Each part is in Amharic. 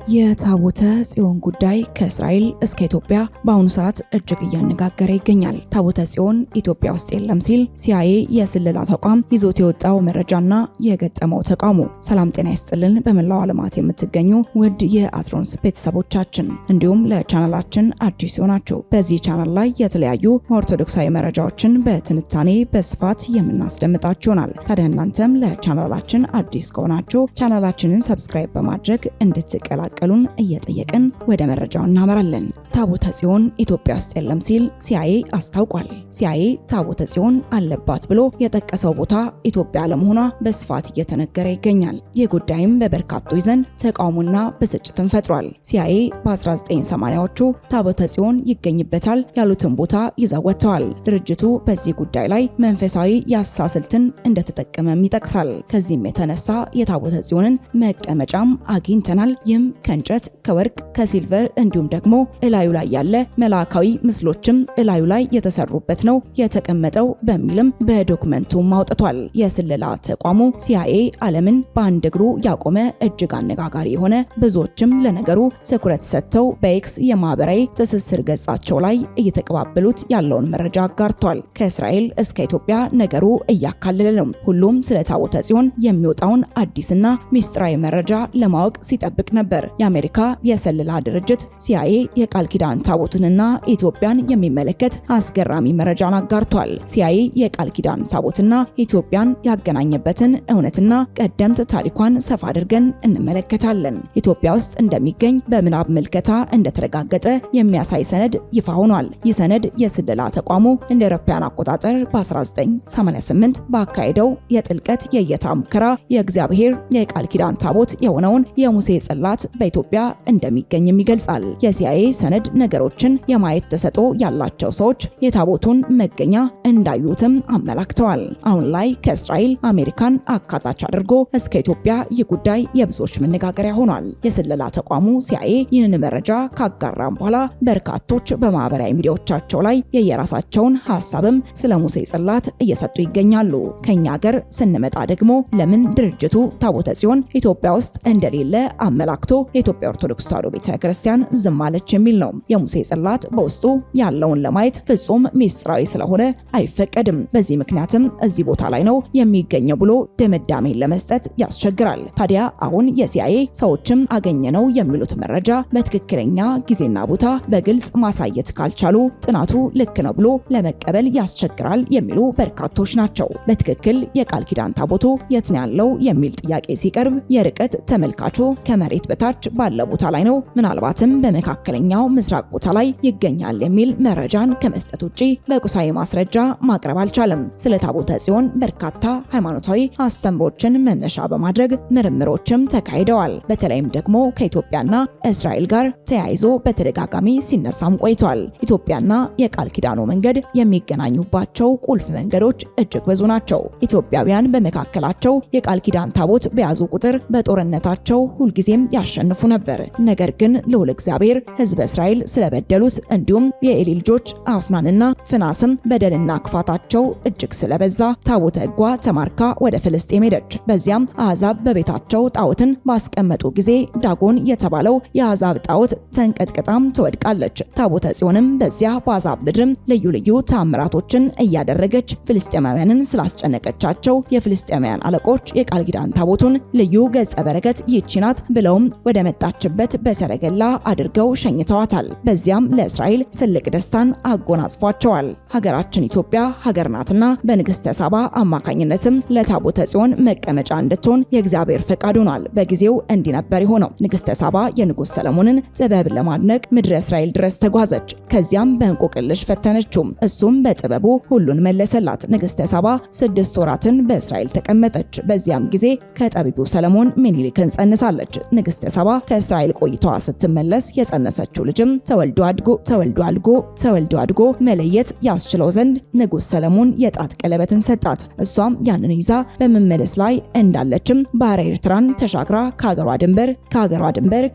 የታቦተ ጽዮን ጉዳይ ከእስራኤል እስከ ኢትዮጵያ በአሁኑ ሰዓት እጅግ እያነጋገረ ይገኛል። ታቦተ ጽዮን ኢትዮጵያ ውስጥ የለም ሲል ሲአይኤ የስለላ ተቋም ይዞት የወጣው መረጃና የገጠመው ተቃውሞ። ሰላም ጤና ይስጥልን። በመላው ዓለማት የምትገኙ ውድ የአትሮንስ ቤተሰቦቻችን እንዲሁም ለቻናላችን አዲስ ሆናችሁ በዚህ ቻናል ላይ የተለያዩ ኦርቶዶክሳዊ መረጃዎችን በትንታኔ በስፋት የምናስደምጣችሁ ይሆናል። ታዲያ እናንተም ለቻናላችን አዲስ ከሆናችሁ ቻናላችንን ሰብስክራይብ በማድረግ እንድትቀላቀሉን እየጠየቅን ወደ መረጃው እናመራለን። ታቦተ ጽዮን ኢትዮጵያ ውስጥ የለም ሲል ሲአይኤ አስታውቋል። ሲአይኤ ታቦተ ጽዮን አለባት ብሎ የጠቀሰው ቦታ ኢትዮጵያ አለመሆኗ በስፋት እየተነገረ ይገኛል። ይህ ጉዳይም በበርካቶች ዘንድ ተቃውሞና ብስጭትን ፈጥሯል። ሲአይኤ በ1980ዎቹ ታቦተ ጽዮን ይገኝበታል ያሉትን ቦታ ይዘው ወጥተዋል። ድርጅቱ በዚህ ጉዳይ ላይ መንፈሳዊ ያሳስልትን እንደተጠቀመም ይጠቅሳል። ከዚህም የተነሳ የታቦተ ጽዮንን መቀመጫም አግኝተናል። ይህም ከእንጨት፣ ከወርቅ፣ ከሲልቨር እንዲሁም ደግሞ እላዩ ላይ ያለ መላእካዊ ምስሎችም እላዩ ላይ የተሰሩበት ነው የተቀመጠው በሚልም በዶክመንቱም አውጥቷል። የስለላ ተቋሙ ሲአይኤ ዓለምን በአንድ እግሩ ያቆመ እጅግ አነጋጋሪ የሆነ ብዙዎችም ለነገሩ ትኩረት ሰጥተው በኤክስ የማህበራዊ ትስስር ገጻቸው ላይ እየተቀባበሉት ያለውን መረጃ አጋርቷል። ከእስራኤል እስከ ኢትዮጵያ ነገሩ እያካለለ ነው። ሁሉም ስለ ታቦተ ጽዮን የሚወጣውን አዲስና ሚስጥራዊ መረጃ ለማወቅ ሲጠብቅ ነበር። የአሜሪካ የስለላ ድርጅት ሲአይኤ የቃል ኪዳን ታቦትንና ኢትዮጵያን የሚመለከት አስገራሚ መረጃን አጋርቷል። ሲአይኤ የቃል ኪዳን ታቦትና ኢትዮጵያን ያገናኘበትን እውነትና ቀደምት ታሪኳን ሰፋ አድርገን እንመለከታለን። ኢትዮጵያ ውስጥ እንደሚገኝ በምናብ ምልከታ እንደተረጋገጠ የሚያሳይ ሰነድ ይፋ ሆኗል። ይህ ሰነድ የስለላ ተቋሙ እንደ አውሮፓውያን አቆጣጠር በ1988 ባካሄደው የጥልቀት የእይታ ሙከራ የእግዚአብሔር የቃል ኪዳን ታቦት የሆነውን የሙሴ ጽላት በኢትዮጵያ እንደሚገኝም ይገልጻል። የሲአይኤ ሰነድ ነገሮችን የማየት ተሰጥኦ ያላቸው ሰዎች የታቦቱን መገኛ እንዳዩትም አመላክተዋል። አሁን ላይ ከእስራኤል አሜሪካን አካታች አድርጎ እስከ ኢትዮጵያ ይህ ጉዳይ የብዙዎች መነጋገሪያ ሆኗል። የስለላ ተቋሙ ሲአይኤ ይህንን መረጃ ካጋራም በኋላ በርካቶች በማህበራዊ ሚዲያዎቻቸው ላይ የየራሳቸውን ሐሳብም ስለ ሙሴ ጽላት እየሰጡ ይገኛሉ። ከኛ ሀገር ስንመጣ ደግሞ ለምን ድርጅቱ ታቦተ ጽዮን ኢትዮጵያ ውስጥ እንደሌለ አመላክቶ የኢትዮጵያ ኦርቶዶክስ ተዋሕዶ ቤተክርስቲያን ዝም አለች የሚል ነው። የሙሴ ጽላት በውስጡ ያለውን ለማየት ፍጹም ሚስጥራዊ ስለሆነ አይፈቀድም። በዚህ ምክንያትም እዚህ ቦታ ላይ ነው የሚገኘው ብሎ ድምዳሜን ለመስጠት ያስቸግራል። ታዲያ አሁን የሲአይኤ ሰዎችም አገኘነው የሚሉት መረጃ በትክክለኛ ጊዜና ቦታ በግልጽ ማሳየት ካልቻሉ ጥናቱ ልክ ነው ብሎ ለመቀበል ያስቸግራል የሚሉ በርካቶች ናቸው። በትክክል የቃል ኪዳን ታቦቱ የት ነው ያለው የሚል ጥያቄ ሲቀርብ የርቀት ተመልካቹ ከመሬት በታች ባለ ቦታ ላይ ነው፣ ምናልባትም በመካከለኛው ምስራቅ ቦታ ላይ ይገኛል የሚል መረጃን ከመስጠት ውጪ በቁሳዊ ማስረጃ ማቅረብ አልቻለም። ስለ ታቦተ ጽዮን በርካታ ሃይማኖታዊ አስተምሮችን መነሻ በማድረግ ምርምሮችም ተካሂደዋል። በተለይም ደግሞ ከኢትዮጵያና እስራኤል ጋር ተያይዞ በተደጋጋሚ ሲነሳም ቆይቷል። ኢትዮጵያና የቃል ኪዳኑ መንገድ የሚገናኙባቸው ቁልፍ መንገዶች እጅግ ብዙ ናቸው። ኢትዮጵያውያን በመካከላቸው የቃል ኪዳን ታቦት በያዙ ቁጥር በጦርነታቸው ሁልጊዜም ያሸንፉ ነበር። ነገር ግን ልዑል እግዚአብሔር ሕዝበ እስራኤል ስለበደሉት እንዲሁም የኤሊ ልጆች አፍናንና ፍናስም በደልና ክፋታቸው እጅግ ስለበዛ ታቦተ ሕጓ ተማርካ ወደ ፍልስጤም ሄደች። በዚያም አሕዛብ በቤታቸው ጣዖትን ባስቀመጡ ጊዜ ዳጎን የተባለው የአሕዛብ ጣዖት ተንቀጥቅጣም ትወድቃለች። ታቦተ ጽዮንም በዚያ በአሕዛብ ምድርም ልዩ ልዩ ተአምራቶችን እያደረገች ፍልስጤማውያንን ስላስጨነቀቻቸው የፍልስጤማውያን አለቆች የቃል ኪዳን ታቦቱን ልዩ ገጸ በረከት ይህች ናት ብለውም ወደ መጣችበት በሰረገላ አድርገው ሸኝተዋታል። በዚያም ለእስራኤል ትልቅ ደስታን አጎናጽፏቸዋል። ሀገራችን ኢትዮጵያ ሀገር ናትና በንግስተ ሳባ አማካኝነትም ለታቦተ ጽዮን መቀመጫ እንድትሆን የእግዚአብሔር ፈቃድ ሆኗል። በጊዜው እንዲህ ነበር የሆነው። ንግስተ ሳባ የንጉስ ሰለሞንን ጥበብ ለማድነቅ ምድረ እስራኤል ድረስ ተጓዘች። ከዚያም በእንቆቅልሽ ፈተነችው። እሱም በጥበቡ ሁሉን መለሰላት። ንግስተ ሳባ 6 ወራትን በእስራኤል ተቀመጠች። በዚያም ጊዜ ከጠቢቡ ሰለሞን ምኒልክን ጸንሳለች። ንግስተ ሳባ ከእስራኤል ቆይታዋ ስትመለስ የጸነሰችው ልጅ ልጅም ተወልዶ አድጎ መለየት ያስችለው ዘንድ ንጉስ ሰለሞን የጣት ቀለበትን ሰጣት። እሷም ያንን ይዛ በመመለስ ላይ እንዳለችም ባህረ ኤርትራን ተሻግራ ከሀገሯ ድንበር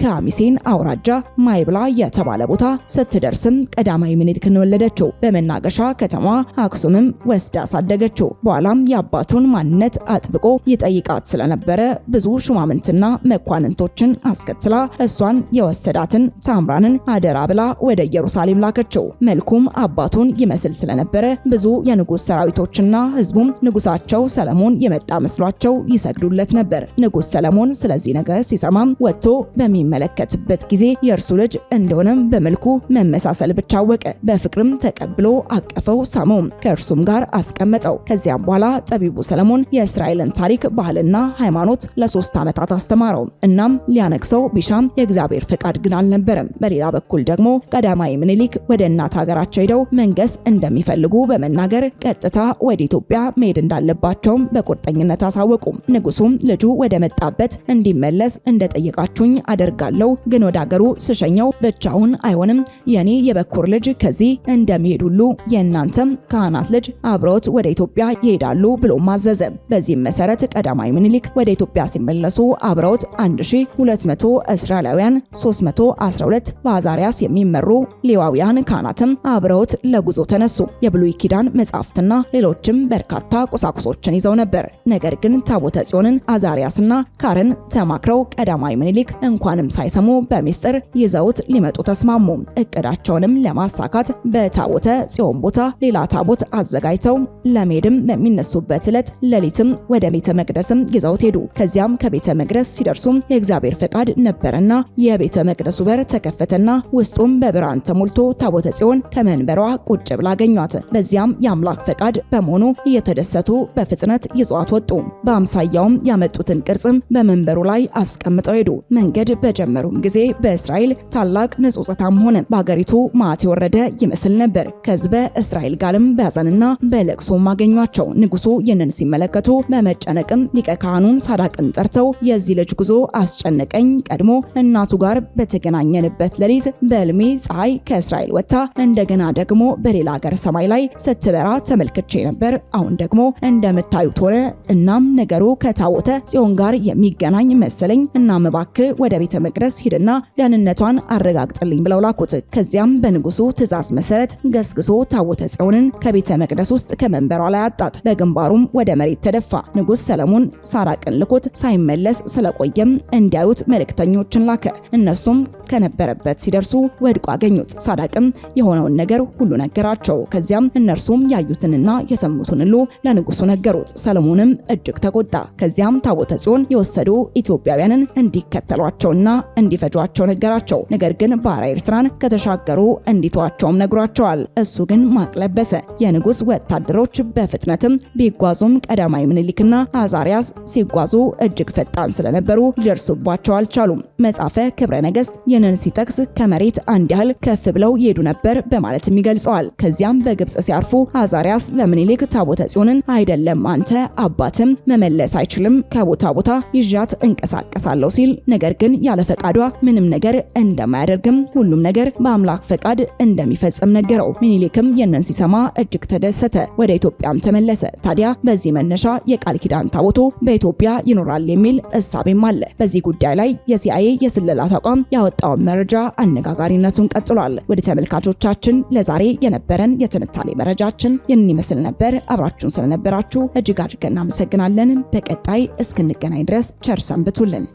ከአሚሴን አውራጃ ማይብላ የተባለ ቦታ ስትደርስም ቀዳማዊ ምኒልክን ወለደችው። በመናገሻ ከተማ አክሱምም ወስዳ አሳደገችው። በኋላም የአባቱን ማንነት አጥብቆ ይጠይቃት ስለነበረ ብዙ ሹማምንትና መኳንንቶችን አስከትላ እሷን የወሰዳትን ሳምራንን አደራ ብላ ወደ ኢየሩሳሌም ላከችው። መልኩም አባቱን ይመስል ስለነበረ ብዙ የንጉስ ሰራዊቶችና ህዝቡም ንጉሳቸው ሰለሞን የመጣ መስሏቸው ይሰግዱለት ነበር። ንጉስ ሰለሞን ስለዚህ ነገር ሲሰማም ወጥቶ በሚመለከትበት ጊዜ የእርሱ ልጅ እንደሆነም በመልኩ መመሳሰል ብቻ አወቀ። በፍቅርም ተቀብሎ አቀፈው፣ ሳመው፣ ከእርሱም ጋር አስቀመጠው። ከዚያም በኋላ ጠቢቡ ሰለሞን የእስራኤልን ታሪክ፣ ባህልና ሃይማኖት ለ3 ዓመታት አስተማረው። እናም ሊያነግሰው ቢሻም የእግዚአብሔር ፈቃድ ግን አልነበረም። በሌላ በኩል ደግሞ ቀዳማዊ ምኒልክ ወደ እናት ሀገራቸው ሄደው መንገስ እንደሚፈልጉ በመናገር ቀጥታ ወደ ኢትዮጵያ መሄድ እንዳለባቸውም በቁርጠኝነት አሳወቁ። ንጉሱም ልጁ ወደ መጣበት እንዲመለስ እንደጠየቃችሁኝ አደርጋለሁ፣ ግን ወደ ሀገሩ ስሸኘው ብቻውን አይሆንም። የኔ የበኩር ልጅ ከዚህ እንደሚሄድ ሁሉ የእናንተም ካህናት ልጅ አብረውት ወደ ኢትዮጵያ ይሄዳሉ ብሎ ማዘዘ። በዚህም መሰረት ቀዳማዊ ምኒልክ ወደ ኢትዮጵያ ሲመለሱ አብረውት 1200 እስራኤላውያን፣ 312 በአዛሪያስ የሚመሩ ሌዋውያን ካህናትም አብረውት ለጉዞ ተነሱ። የብሉይ ኪዳን መጻሕፍትና ሌሎችም በርካታ ቁሳቁሶችን ይዘው ነበር። ነገር ግን ታቦተ ጽዮንን አዛሪያስና ካህን ተማክረው ቀዳማዊ ምኒልክ እንኳንም ሳይሰሙ በሚስጥር ይዘውት ሊመጡ ተስማሙ። እቅዳቸውንም ለማሳካት በታቦተ ጽዮን ቦታ ሌላ ታቦት አዘጋጅተው ለመሄድም በሚነሱበት ዕለት ሌሊትም ወደ ቤተ መቅደስም ይዘውት ሄዱ። ከዚያም ከቤተ መቅደስ ሲደርሱም የእግዚአብሔር ፈቃድ ነበርና የቤተ መቅደሱ በር ተከፈተና ውስጡም በብርሃን ተሞልቶ ታቦተ ጽዮን ከመንበሯ ቁጭ ብላ አገኟት። በዚያም የአምላክ ፈቃድ በመሆኑ እየተደሰቱ በፍጥነት ይዘዋት ወጡ። በአምሳያውም ያመጡትን ቅርጽም በመንበሩ ላይ አስቀምጠው ሄዱ። መንገድ በጀመሩም ጊዜ በእስራኤል ታላቅ ንጹጽታም ሆነ። በአገሪቱ መዓት የወረደ ይመስል ነበር። ከሕዝበ እስራኤል ጋርም በሐዘንና በለቅሶም አገኟቸው። ንጉሱ ይህንን ሲመለከቱ በመጨነቅም ሊቀ ካህኑን ሳዳቅን ጠርተው የዚህ ልጅ ጉዞ አስጨነቀኝ። ቀድሞ እናቱ ጋር በተገናኘንበት ሌሊት በሕልሜ ፀሐይ ከእስራኤል ወጥታ እንደገና ደግሞ በሌላ ሀገር ሰማይ ላይ ስትበራ ተመልክቼ ነበር። አሁን ደግሞ እንደምታዩት ሆነ። እናም ነገሩ ከታቦተ ጽዮን ጋር የሚገናኝ መሰለኝ። እናም እባክህ ወደ ቤተ መቅደስ ሂድና ደህንነቷን አረጋግጥልኝ ብለው ላኩት። ከዚያም በንጉሱ ትእዛዝ መሰረት ገስግሶ ታቦተ ጽዮንን ከቤተ መቅደስ ውስጥ ከመንበሯ ላይ አጣት። በግንባሩም ወደ መሬት ተደፋ። ንጉስ ሰለሞን ሳራቅን ልኮት ሳይመለስ ስለቆየም እንዲያዩት መልእክተኞችን ላከ። እነሱም ከነበረበት ሲደርሱ ወድቆ አገኙት። ሳዳቅም የሆነውን ነገር ሁሉ ነገራቸው። ከዚያም እነርሱም ያዩትንና የሰሙትን ሁሉ ለንጉሱ ነገሩት። ሰለሞንም እጅግ ተቆጣ። ከዚያም ታቦተ ጽዮን የወሰዱ ኢትዮጵያውያንን እንዲከተሏቸውና እንዲፈጇቸው ነገራቸው። ነገር ግን ባህረ ኤርትራን ከተሻገሩ እንዲተዋቸውም ነግሯቸዋል። እሱ ግን ማቅ ለበሰ። የንጉስ ወታደሮች በፍጥነትም ቢጓዙም ቀዳማዊ ምኒልክና አዛሪያስ ሲጓዙ እጅግ ፈጣን ስለነበሩ ሊደርሱባቸው አልቻሉም። መጽሐፈ ክብረ ነገሥት ይህንን ሲጠቅስ ከመሬት አንድ ያህል ከፍ ብለው ይሄዱ ነበር በማለትም ይገልጸዋል። ከዚያም በግብጽ ሲያርፉ አዛሪያስ ለምኒልክ ታቦተ ጽዮንን አይደለም አንተ አባትም መመለስ አይችልም፣ ከቦታ ቦታ ይዣት እንቀሳቀሳለሁ ሲል፣ ነገር ግን ያለ ፈቃዷ ምንም ነገር እንደማያደርግም ሁሉም ነገር በአምላክ ፈቃድ እንደሚፈጽም ነገረው። ምኒልክም ይህንን ሲሰማ እጅግ ተደሰተ። ወደ ኢትዮጵያም ተመለሰ። ታዲያ በዚህ መነሻ የቃል ኪዳን ታቦቱ በኢትዮጵያ ይኖራል የሚል እሳቤም አለ። በዚህ ጉዳይ ላይ የሲአይኤ የስለላ ተቋም ያወጣውን መረጃ አነጋጋሪነቱን ቀጥሏል። ወደ ተመልካቾቻችን ለዛሬ የነበረን የትንታኔ መረጃችን ይህንን ይመስል ነበር። አብራችሁን ስለነበራችሁ እጅግ አድርገን እናመሰግናለን። በቀጣይ እስክንገናኝ ድረስ ቸር ሰንብቱልን።